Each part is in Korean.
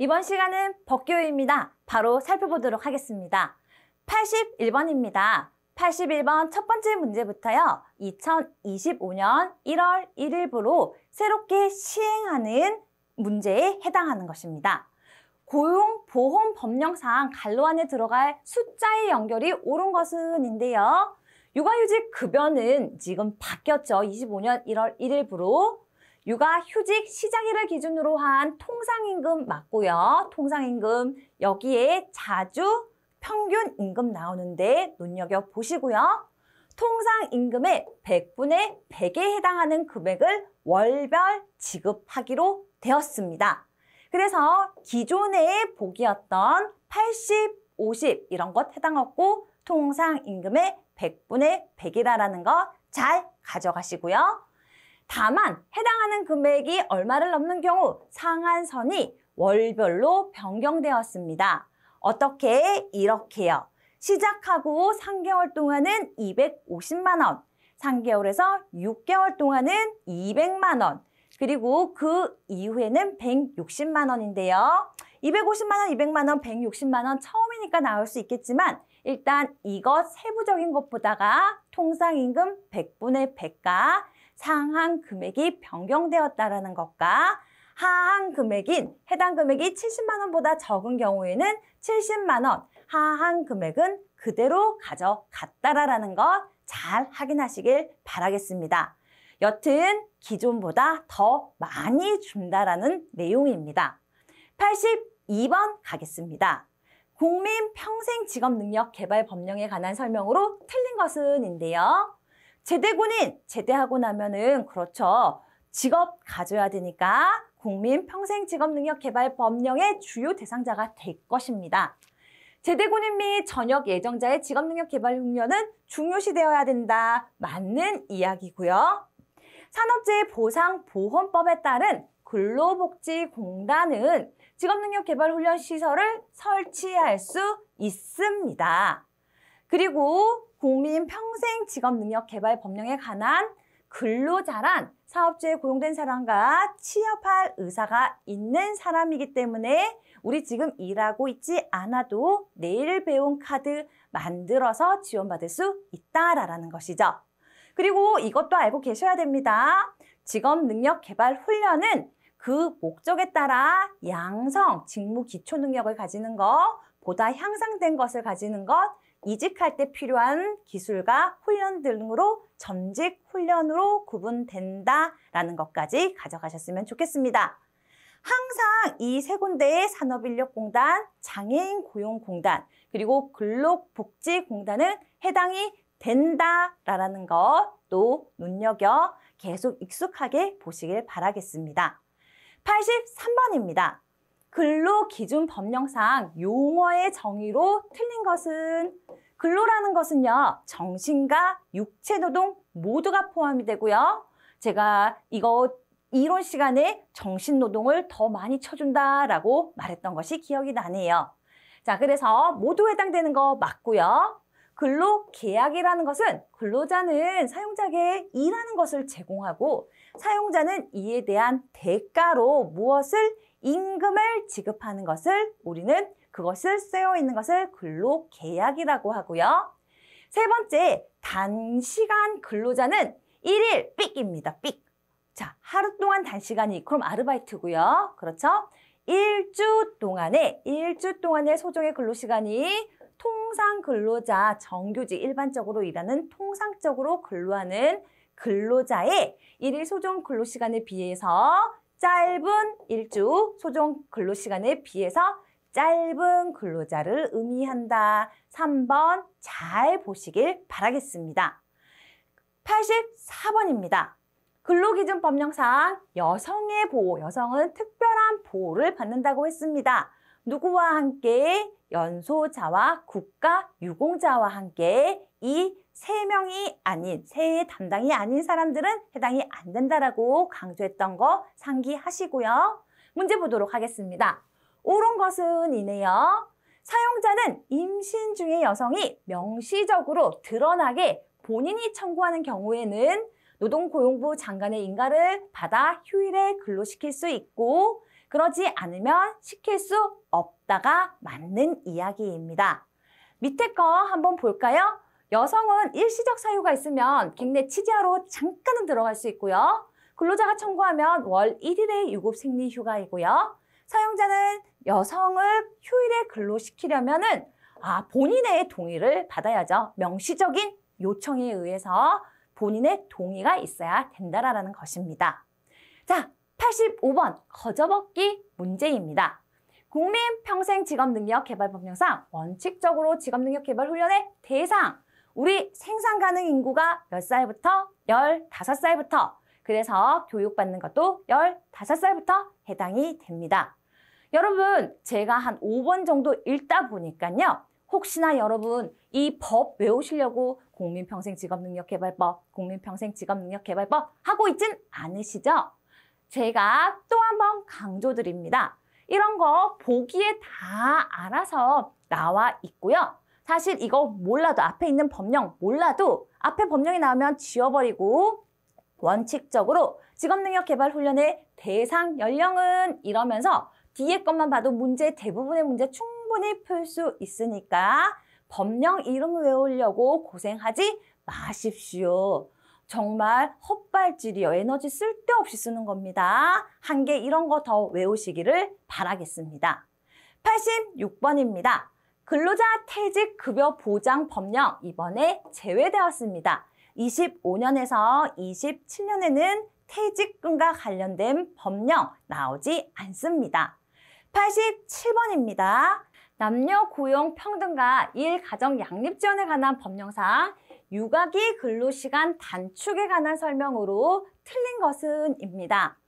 이번 시간은 법규입니다. 바로 살펴보도록 하겠습니다. 81번입니다. 81번 첫 번째 문제부터요. 2025년 1월 1일부로 새롭게 시행하는 문제에 해당하는 것입니다. 고용보험법령상 간로 안에 들어갈 숫자의 연결이 옳은 것은인데요. 육아휴직 급여는 지금 바뀌었죠. 25년 1월 1일부로. 육아휴직 시작일을 기준으로 한 통상임금 맞고요. 통상임금 여기에 자주 평균 임금 나오는데 눈여겨보시고요. 통상임금의 100분의 100에 해당하는 금액을 월별 지급하기로 되었습니다. 그래서 기존의 보기였던 80, 50 이런 것 해당하고 통상임금의 100분의 100이라는 거 잘 가져가시고요. 다만 해당하는 금액이 얼마를 넘는 경우 상한선이 월별로 변경되었습니다. 어떻게? 이렇게요. 시작하고 3개월 동안은 250만 원, 3개월에서 6개월 동안은 200만 원, 그리고 그 이후에는 160만 원인데요. 250만 원, 200만 원, 160만 원 처음이니까 나올 수 있겠지만 일단 이것 세부적인 것보다가 통상임금 100분의 100가 상한 금액이 변경되었다는 것과 하한 금액인 해당 금액이 70만 원보다 적은 경우에는 70만 원, 하한 금액은 그대로 가져갔다라는 것 잘 확인하시길 바라겠습니다. 여튼 기존보다 더 많이 준다라는 내용입니다. 82번 가겠습니다. 국민평생직업능력개발법령에 관한 설명으로 틀린 것은인데요. 제대군인 제대하고 나면은 그렇죠. 직업 가져야 되니까 국민평생직업능력개발법령의 주요 대상자가 될 것입니다. 제대군인 및 전역 예정자의 직업능력개발 훈련은 중요시되어야 된다. 맞는 이야기고요. 산업재해보상보험법에 따른 근로복지공단은 직업능력개발훈련시설을 설치할 수 있습니다. 그리고 국민평생직업능력개발법령에 관한 근로자란 사업주에 고용된 사람과 취업할 의사가 있는 사람이기 때문에 우리 지금 일하고 있지 않아도 내일 배운 카드 만들어서 지원받을 수 있다라는 것이죠. 그리고 이것도 알고 계셔야 됩니다. 직업능력개발훈련은 그 목적에 따라 양성, 직무 기초 능력을 가지는 것, 보다 향상된 것을 가지는 것, 이직할 때 필요한 기술과 훈련 등으로 전직 훈련으로 구분된다라는 것까지 가져가셨으면 좋겠습니다. 항상 이 세 군데의 산업인력공단, 장애인 고용공단, 그리고 근로복지공단은 해당이 된다라는 것 또 눈여겨 계속 익숙하게 보시길 바라겠습니다. 83번입니다. 근로기준법령상 용어의 정의로 틀린 것은 근로라는 것은요. 정신과 육체노동 모두가 포함이 되고요. 제가 이거 이론 시간에 정신노동을 더 많이 쳐준다라고 말했던 것이 기억이 나네요. 자, 그래서 모두 해당되는 거 맞고요. 근로계약이라는 것은 근로자는 사용자에게 일하는 것을 제공하고 사용자는 이에 대한 대가로 무엇을 임금을 지급하는 것을 우리는 그것을 쓰여 있는 것을 근로계약이라고 하고요. 세 번째, 단시간 근로자는 1일 삑입니다. 삑. 자, 하루 동안 단시간이 그럼 아르바이트고요. 그렇죠? 일주 동안의 소정의 근로시간이 통상 근로자, 정규직 일반적으로 일하는 통상적으로 근로하는 근로자의 일일 소정 근로시간에 비해서 짧은 일주 소정 근로시간에 비해서 짧은 근로자를 의미한다. 3번 잘 보시길 바라겠습니다. 84번입니다. 근로기준법령상 여성의 보호, 여성은 특별한 보호를 받는다고 했습니다. 누구와 함께? 연소자와 국가유공자와 함께 이 세 명이 아닌, 세 담당이 아닌 사람들은 해당이 안 된다라고 강조했던 거 상기하시고요. 문제 보도록 하겠습니다. 옳은 것은 이네요. 사용자는 임신 중의 여성이 명시적으로 드러나게 본인이 청구하는 경우에는 노동고용부 장관의 인가를 받아 휴일에 근로시킬 수 있고 그러지 않으면 시킬 수 없다가 맞는 이야기입니다. 밑에 거 한번 볼까요? 여성은 일시적 사유가 있으면 객내 취재하러 잠깐은 들어갈 수 있고요. 근로자가 청구하면 월 1일의 유급 생리휴가이고요. 사용자는 여성을 휴일에 근로시키려면은 본인의 동의를 받아야죠. 명시적인 요청에 의해서 본인의 동의가 있어야 된다라는 것입니다. 자, 85번 거저먹기 문제입니다. 국민평생직업능력개발법령상 원칙적으로 직업능력개발훈련의 대상, 우리 생산 가능 인구가 몇 살부터? 15살부터. 그래서 교육받는 것도 15살부터 해당이 됩니다. 여러분, 제가 한 5번 정도 읽다 보니까요. 혹시나 여러분 이 법 외우시려고 국민평생직업능력개발법, 국민평생직업능력개발법 하고 있진 않으시죠? 제가 또 한 번 강조드립니다. 이런 거 보기에 다 알아서 나와 있고요. 사실 이거 몰라도 앞에 있는 법령 몰라도 앞에 법령이 나오면 지워버리고 원칙적으로 직업능력개발훈련의 대상 연령은 이러면서 뒤에 것만 봐도 대부분의 문제 충분히 풀 수 있으니까 법령 이름 외우려고 고생하지 마십시오. 정말 헛발질이요. 에너지 쓸데없이 쓰는 겁니다. 한 개 이런 거 더 외우시기를 바라겠습니다. 86번입니다. 근로자 퇴직 급여 보장 법령 이번에 제외되었습니다. 25년에서 27년에는 퇴직금과 관련된 법령 나오지 않습니다. 87번입니다. 남녀 고용 평등과 일 가정 양립 지원에 관한 법령상 육아기 근로시간 단축에 관한 설명으로 틀린 것은 입니다.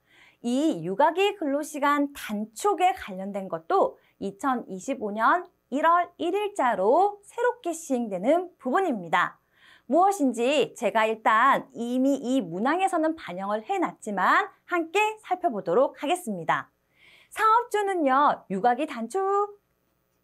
이 육아기 근로시간 단축에 관련된 것도 2025년 1월 1일자로 새롭게 시행되는 부분입니다. 무엇인지 제가 일단 이미 이 문항에서는 반영을 해놨지만 함께 살펴보도록 하겠습니다. 사업주는요, 육아기 단축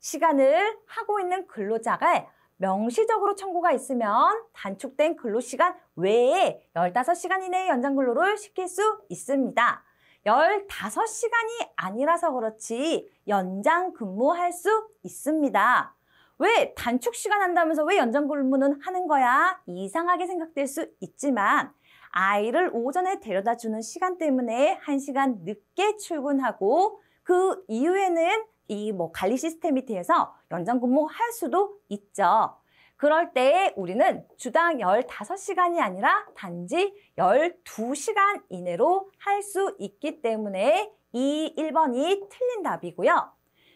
시간을 하고 있는 근로자가 명시적으로 청구가 있으면 단축된 근로시간 외에 15시간 이내의 연장 근로를 시킬 수 있습니다. 15시간이 아니라서 그렇지 연장 근무할 수 있습니다. 왜 단축 시간 한다면서 왜 연장 근무는 하는 거야? 이상하게 생각될 수 있지만 아이를 오전에 데려다 주는 시간 때문에 1시간 늦게 출근하고 그 이후에는 이 관리 시스템이 돼서 연장 근무할 수도 있죠. 그럴 때 우리는 주당 15시간이 아니라 단지 12시간 이내로 할 수 있기 때문에 이 1번이 틀린 답이고요.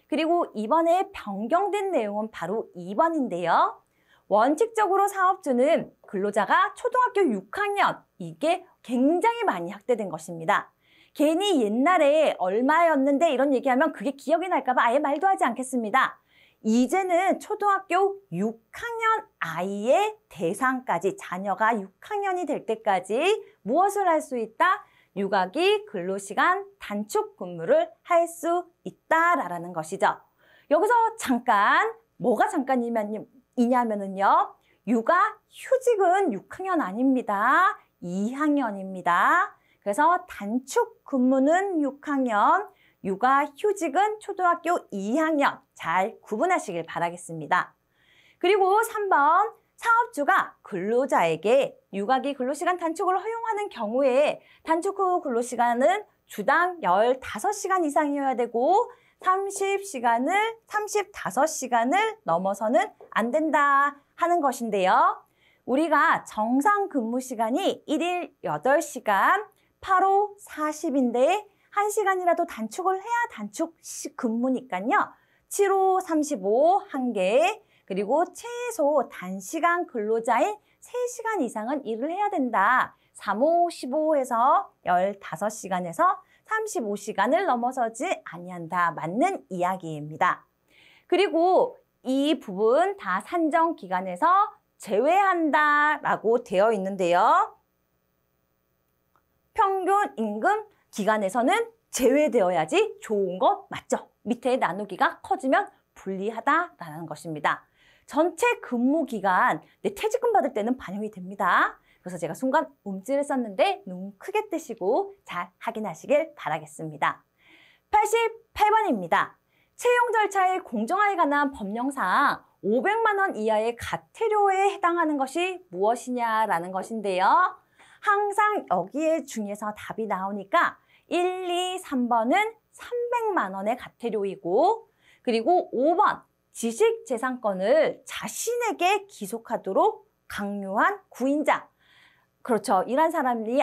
그리고 이번에 변경된 내용은 바로 2번인데요. 원칙적으로 사업주는 근로자가 초등학교 6학년, 이게 굉장히 많이 확대된 것입니다. 괜히 옛날에 얼마였는데 이런 얘기하면 그게 기억이 날까 봐 아예 말도 하지 않겠습니다. 이제는 초등학교 6학년 아이의 대상까지, 자녀가 6학년이 될 때까지 무엇을 할 수 있다? 육아기 근로시간 단축 근무를 할 수 있다라는 것이죠. 여기서 잠깐, 뭐가 잠깐이냐면요. 육아 휴직은 6학년 아닙니다. 2학년입니다. 그래서 단축 근무는 6학년, 육아 휴직은 초등학교 2학년 잘 구분하시길 바라겠습니다. 그리고 3번, 사업주가 근로자에게 육아기 근로시간 단축을 허용하는 경우에 단축 후 근로시간은 주당 15시간 이상이어야 되고 35시간을 넘어서는 안 된다 하는 것인데요. 우리가 정상 근무 시간이 1일 8시간, 8호 40인데 1시간이라도 단축을 해야 단축 근무니까요. 7호 35 1개, 그리고 최소 단시간 근로자인 3시간 이상은 일을 해야 된다. 3호 15에서 15시간에서 35시간을 넘어서지 아니한다. 맞는 이야기입니다. 그리고 이 부분 다 산정 기간에서 제외한다라고 되어 있는데요. 평균 임금 기간에서는 제외되어야지 좋은 거 맞죠? 밑에 나누기가 커지면 불리하다라는 것입니다. 전체 근무 기간, 내 퇴직금 받을 때는 반영이 됩니다. 그래서 제가 순간 움찔을 썼는데 눈 크게 뜨시고 잘 확인하시길 바라겠습니다. 88번입니다. 채용 절차의 공정화에 관한 법령상 500만 원 이하의 과태료에 해당하는 것이 무엇이냐라는 것인데요. 항상 여기에 중에서 답이 나오니까 1, 2, 3번은 300만 원의 과태료이고 그리고 5번 지식재산권을 자신에게 기속하도록 강요한 구인자. 그렇죠. 이런 사람이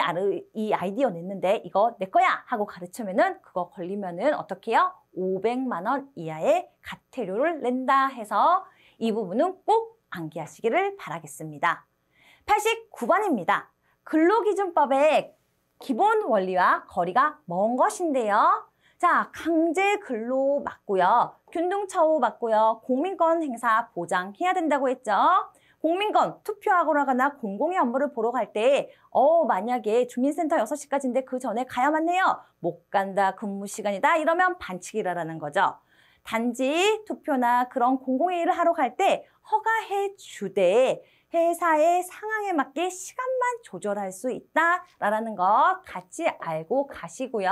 이 아이디어 냈는데 이거 내 거야 하고 가르치면은 그거 걸리면은 어떻게 해요? 500만 원 이하의 과태료를 낸다 해서 이 부분은 꼭 암기하시기를 바라겠습니다. 89번입니다. 근로기준법의 기본 원리와 거리가 먼 것인데요. 자, 강제 근로 맞고요. 균등처우 맞고요. 공민권 행사 보장해야 된다고 했죠. 공민권 투표하고 나거나 공공의 업무를 보러 갈 때 만약에 주민센터 6시까지인데 그 전에 가야만 해요. 못 간다, 근무 시간이다 이러면 반칙이라는 거죠. 단지 투표나 그런 공공의 일을 하러 갈 때 허가해 주되 회사의 상황에 맞게 시간만 조절할 수 있다라는 거 같이 알고 가시고요.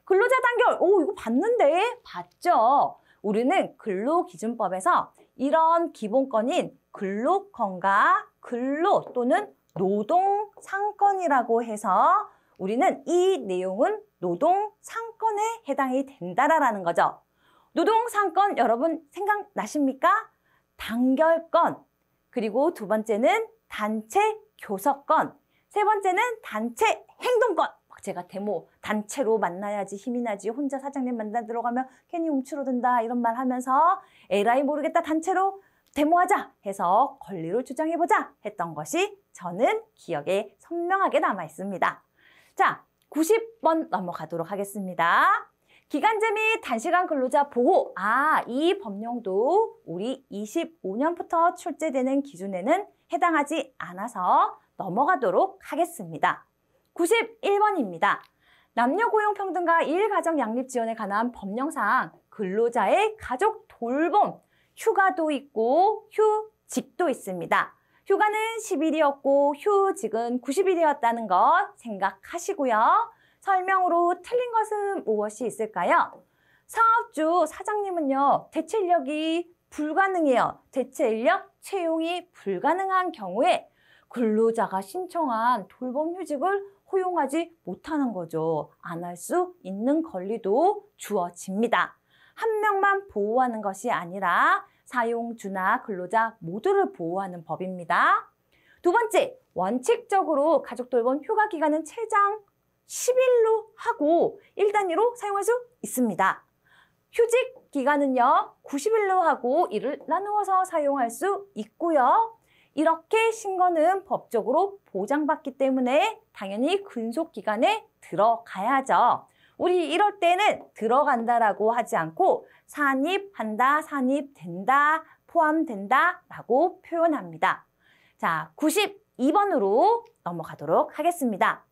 근로자 단결, 이거 봤는데? 봤죠? 우리는 근로기준법에서 이런 기본권인 근로권과 근로 또는 노동상권이라고 해서 우리는 이 내용은 노동상권에 해당이 된다라는 거죠. 노동상권 여러분 생각나십니까? 단결권, 그리고 두 번째는 단체 교섭권, 세 번째는 단체 행동권. 제가 단체로 만나야지 힘이 나지 혼자 사장님 만나 들어가면 괜히 움츠러든다 이런 말 하면서 에라이 모르겠다 단체로 데모하자 해서 권리를 주장해보자 했던 것이 저는 기억에 선명하게 남아 있습니다. 자, 90번 넘어가도록 하겠습니다. 기간제 및 단시간 근로자 보호. 이 법령도 우리 25년부터 출제되는 기준에는 해당하지 않아서 넘어가도록 하겠습니다. 91번입니다. 남녀고용평등과 일가정양립 지원에 관한 법령상 근로자의 가족 돌봄, 휴가도 있고 휴직도 있습니다. 휴가는 10일이었고 휴직은 90일이었다는 것 생각하시고요. 설명으로 틀린 것은 무엇이 있을까요? 사업주 사장님은요. 대체 인력이 불가능해요. 대체 인력 채용이 불가능한 경우에 근로자가 신청한 돌봄 휴직을 허용하지 못하는 거죠. 안 할 수 있는 권리도 주어집니다. 한 명만 보호하는 것이 아니라 사용주나 근로자 모두를 보호하는 법입니다. 두 번째, 원칙적으로 가족 돌봄 휴가 기간은 최장 10일로 하고 1단위로 사용할 수 있습니다. 휴직 기간은요, 90일로 하고 이를 나누어서 사용할 수 있고요. 이렇게 신고는 법적으로 보장받기 때문에 당연히 근속기간에 들어가야죠. 우리 이럴 때는 들어간다라고 하지 않고 산입한다, 산입된다, 포함된다 라고 표현합니다. 자, 92번으로 넘어가도록 하겠습니다.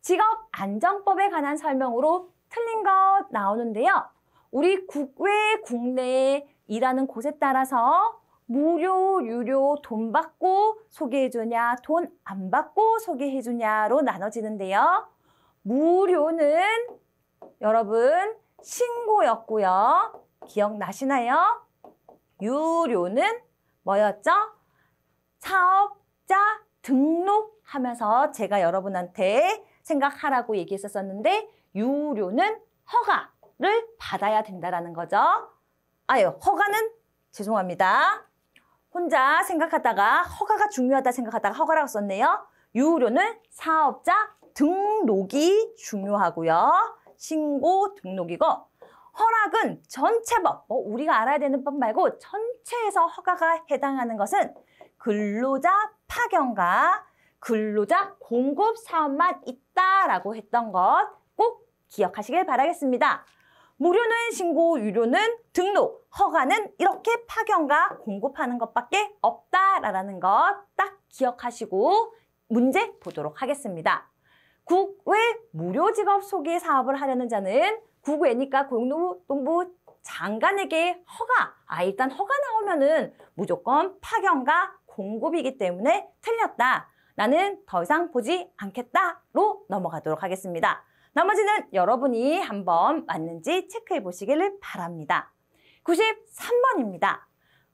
직업안정법에 관한 설명으로 틀린 것 나오는데요. 우리 국외, 국내에 일하는 곳에 따라서 무료, 유료, 돈 받고 소개해주냐, 돈 안 받고 소개해주냐로 나눠지는데요. 무료는 여러분 신고였고요. 기억나시나요? 유료는 뭐였죠? 사업자 등록하면서 제가 여러분한테 생각하라고 얘기했었는데 유료는 허가를 받아야 된다는 거죠. 허가는 죄송합니다. 혼자 생각하다가 허가가 중요하다 생각하다가 허가라고 썼네요. 유료는 사업자 등록이 중요하고요. 신고 등록이고 허락은 전체법, 우리가 알아야 되는 법 말고 전체에서 허가가 해당하는 것은 근로자 파견과 근로자 공급 사업만 있다라고 했던 것 꼭 기억하시길 바라겠습니다. 무료는 신고, 유료는 등록, 허가는 이렇게 파견과 공급하는 것밖에 없다라는 것 딱 기억하시고 문제 보도록 하겠습니다. 국외 무료 직업 소개 사업을 하려는 자는 국외니까 고용노동부 장관에게 허가, 일단 허가 나오면은 무조건 파견과 공급이기 때문에 틀렸다. 나는 더 이상 보지 않겠다로 넘어가도록 하겠습니다. 나머지는 여러분이 한번 맞는지 체크해 보시기를 바랍니다. 93번입니다.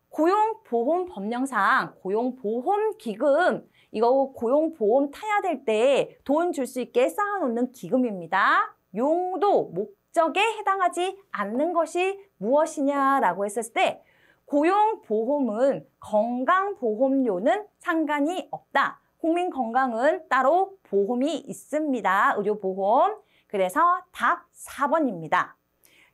고용보험법령상 고용보험기금, 이거 고용보험 타야 될 때 돈 줄 수 있게 쌓아놓는 기금입니다. 용도, 목적에 해당하지 않는 것이 무엇이냐라고 했을 때 고용보험은 건강보험료는 상관이 없다. 국민건강은 따로 보험이 있습니다. 의료보험. 그래서 답 4번입니다.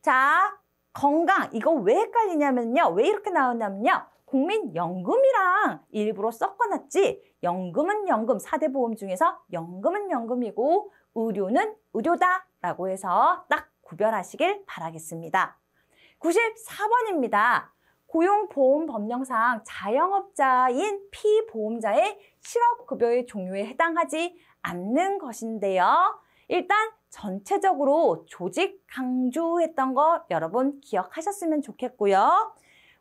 자, 건강, 이거 왜 헷갈리냐면요. 왜 이렇게 나오냐면요. 국민연금이랑 일부러 섞어놨지. 연금은 연금, 4대 보험 중에서 연금은 연금이고 의료는 의료다 라고 해서 딱 구별하시길 바라겠습니다. 94번입니다. 고용보험법령상 자영업자인 피보험자의 실업급여의 종류에 해당하지 않는 것인데요. 일단 전체적으로 조직 강조했던 거 여러분 기억하셨으면 좋겠고요.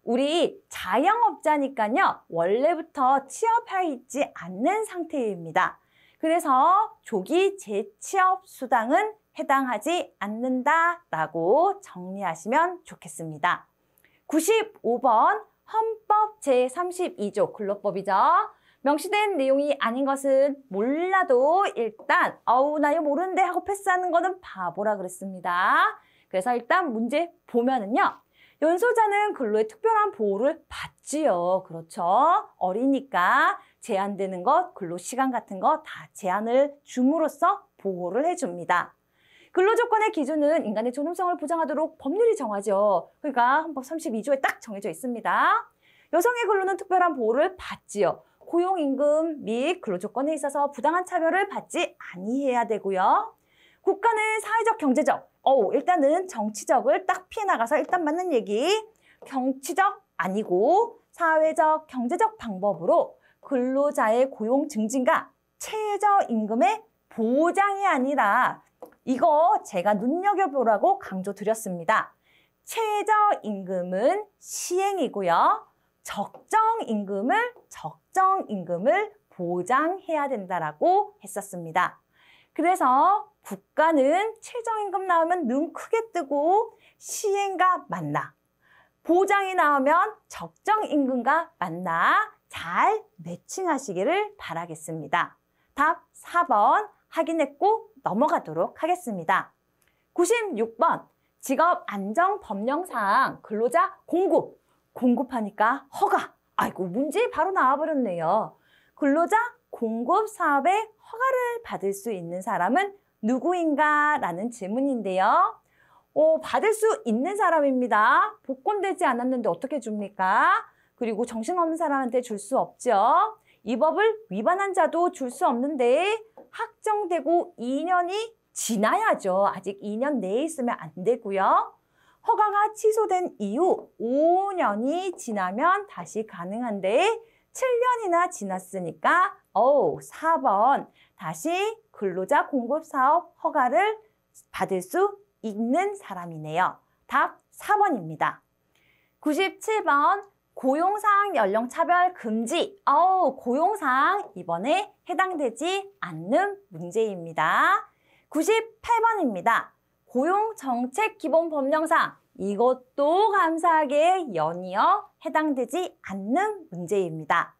우리 자영업자니까요. 원래부터 취업해 있지 않는 상태입니다. 그래서 조기 재취업 수당은 해당하지 않는다라고 정리하시면 좋겠습니다. 95번 헌법 제32조 근로법이죠. 명시된 내용이 아닌 것은 몰라도 일단 나 이거 모르는데 하고 패스하는 거는 바보라 그랬습니다. 그래서 일단 문제 보면은요. 연소자는 근로에 특별한 보호를 받지요. 그렇죠. 어리니까 제한되는 것, 근로시간 같은 거 다 제한을 줌으로써 보호를 해줍니다. 근로조건의 기준은 인간의 존엄성을 보장하도록 법률이 정하죠. 그러니까 헌법 32조에 딱 정해져 있습니다. 여성의 근로는 특별한 보호를 받지요. 고용임금 및 근로조건에 있어서 부당한 차별을 받지 아니해야 되고요. 국가는 사회적, 경제적, 일단은 정치적을 딱 피해 나가서 일단 맞는 얘기. 정치적 아니고 사회적, 경제적 방법으로 근로자의 고용 증진과 최저임금의 보장이 아니라 이거 제가 눈여겨보라고 강조드렸습니다. 최저임금은 시행이고요. 적정임금을 보장해야 된다라고 했었습니다. 그래서 국가는 최저임금 나오면 눈 크게 뜨고 시행과 맞나, 보장이 나오면 적정임금과 맞나 잘 매칭하시기를 바라겠습니다. 답 4번 확인했고 넘어가도록 하겠습니다. 96번 직업안정법령상 근로자 공급하니까 허가. 아이고 문제 바로 나와버렸네요. 근로자 공급 사업에 허가를 받을 수 있는 사람은 누구인가? 라는 질문인데요. 받을 수 있는 사람입니다. 복권되지 않았는데 어떻게 줍니까? 그리고 정신없는 사람한테 줄 수 없죠. 이 법을 위반한 자도 줄 수 없는데 확정되고 2년이 지나야죠. 아직 2년 내에 있으면 안 되고요. 허가가 취소된 이후 5년이 지나면 다시 가능한데 7년이나 지났으니까 4번 다시 근로자 공급사업 허가를 받을 수 있는 사람이네요. 답 4번입니다. 97번 고용상 연령차별 금지. 고용상 이번에 해당되지 않는 문제입니다. 98번입니다. 고용정책기본법령상 이것도 감사하게 연이어 해당되지 않는 문제입니다.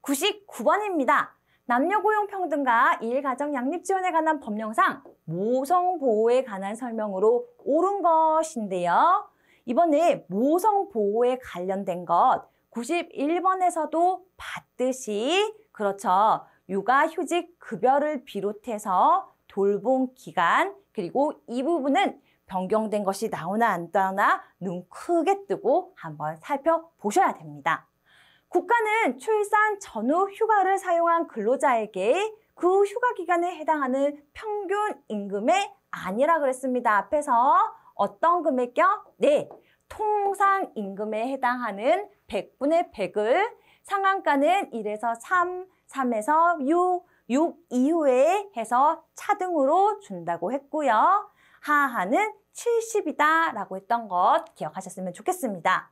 99번입니다. 남녀고용평등과 일가정양립지원에 관한 법령상 모성보호에 관한 설명으로 옳은 것인데요. 이번에 모성보호에 관련된 것 91번에서도 봤듯이 그렇죠. 육아휴직 급여를 비롯해서 돌봄 기간 그리고 이 부분은 변경된 것이 나오나 안 나오나 눈 크게 뜨고 한번 살펴보셔야 됩니다. 국가는 출산 전후 휴가를 사용한 근로자에게 그 휴가 기간에 해당하는 평균 임금이 아니라 그랬습니다. 앞에서 어떤 금액이요? 네, 통상 임금에 해당하는 100분의 100을 상한가는 1에서 3, 3에서 6 이후에 해서 차등으로 준다고 했고요. 하하는 70이다 라고 했던 것 기억하셨으면 좋겠습니다.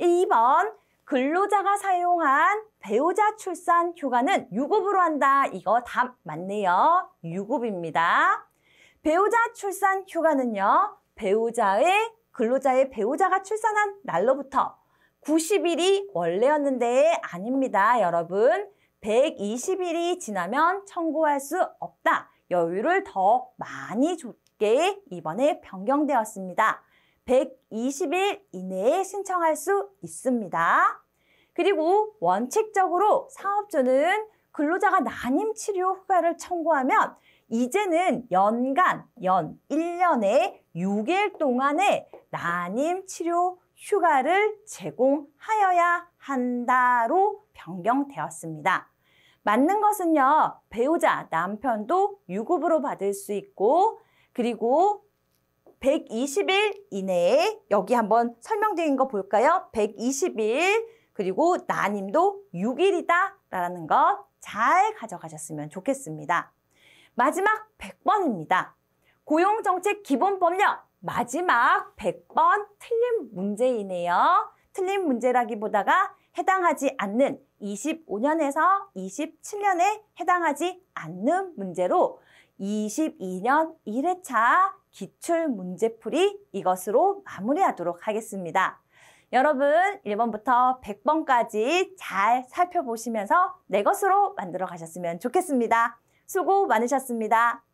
2번 근로자가 사용한 배우자 출산 휴가는 유급으로 한다. 이거 답 맞네요. 유급입니다. 배우자 출산 휴가는요. 근로자의 배우자가 출산한 날로부터 90일이 원래였는데 아닙니다, 여러분. 120일이 지나면 청구할 수 없다. 여유를 더 많이 줬게 이번에 변경되었습니다. 120일 이내에 신청할 수 있습니다. 그리고 원칙적으로 사업주는 근로자가 난임 치료 휴가를 청구하면 이제는 연 1년에 6일 동안의 난임 치료 휴가를 제공하여야 한다로 변경되었습니다. 맞는 것은요, 배우자, 남편도 유급으로 받을 수 있고, 그리고 120일 이내에 여기 한번 설명드린 거 볼까요? 120일, 그리고 난임도 6일이다 라는 것 잘 가져가셨으면 좋겠습니다. 마지막 100번입니다. 고용정책 기본법령 마지막 100번 틀린 문제이네요. 틀린 문제라기보다가 해당하지 않는 25년에서 27년에 해당하지 않는 문제로 22년 1회차 기출문제풀이 이것으로 마무리하도록 하겠습니다. 여러분 1번부터 100번까지 잘 살펴보시면서 내 것으로 만들어 가셨으면 좋겠습니다. 수고 많으셨습니다.